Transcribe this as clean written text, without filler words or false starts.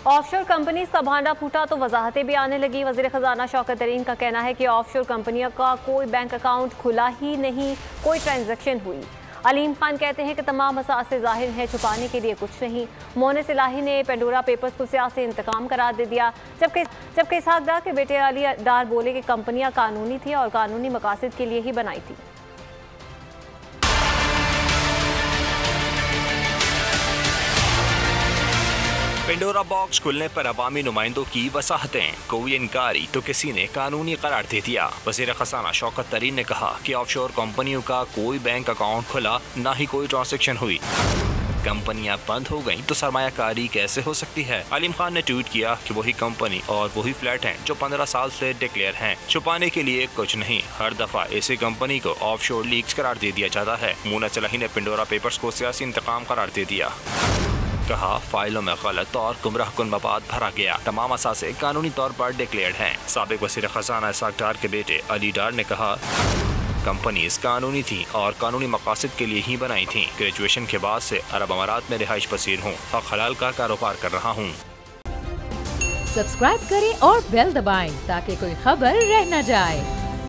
Offshore companies का भांडा फूटा तो वजाहतें भी आने लगी। वज़ीर ख़जाना शौकत तरीन का कहना है कि ऑफशोर कंपनियों का कोई बैंक अकाउंट खुला ही नहीं, कोई ट्रांजैक्शन हुई। अलीम खान कहते हैं कि तमाम असासे ज़ाहिर हैं, छुपाने के लिए कुछ नहीं। मोनिस इलाही ने पेंडोरा पेपर्स को सियासी इंतकाम करार दे दिया, जबकि इसहाक डार के बेटे अली डार बोले कि कंपनियां कानूनी थी और कानूनी मकासद के लिए ही बनाई थी। पेंडोरा बॉक्स खुलने पर अवामी नुमाइंदों की वसाहतें, कोई इनकारी तो किसी ने कानूनी करार दे दिया। वज़ीर ख़ज़ाना शौकत तरीन ने कहा कि ऑफशोर कंपनियों का कोई बैंक अकाउंट खुला, ना ही कोई ट्रांजैक्शन हुई। कंपनियां बंद हो गईं तो सरमायाकारी कैसे हो सकती है। अलीम खान ने ट्वीट किया कि वही कंपनी और वही फ्लैट हैं जो 15 साल से डिक्लेयर हैं। छुपाने के लिए कुछ नहीं, हर दफा ऐसी कंपनी को ऑफशोर लीक्स करार दे दिया जाता है। मोनिस इलाही ने पेंडोरा पेपर्स को सियासी इंतकाम करार दे दिया। कहा, फाइलों में गलत और गुमराह कुन मवाद भरा गया, तमाम असासे कानूनी तौर पर डिक्लेयर्ड हैं। साबिक वज़ीर ख़ज़ाना इसहाक डार के बेटे अली डार ने कहा, कंपनीज कानूनी थी और कानूनी मकासद के लिए ही बनाई थी। ग्रेजुएशन के बाद से अरब अमारात में रिहाइश पसीर हूँ और हलाल का कारोबार कर रहा हूँ। सब्सक्राइब करें और बेल दबाएं ताकि कोई खबर रह न जाए।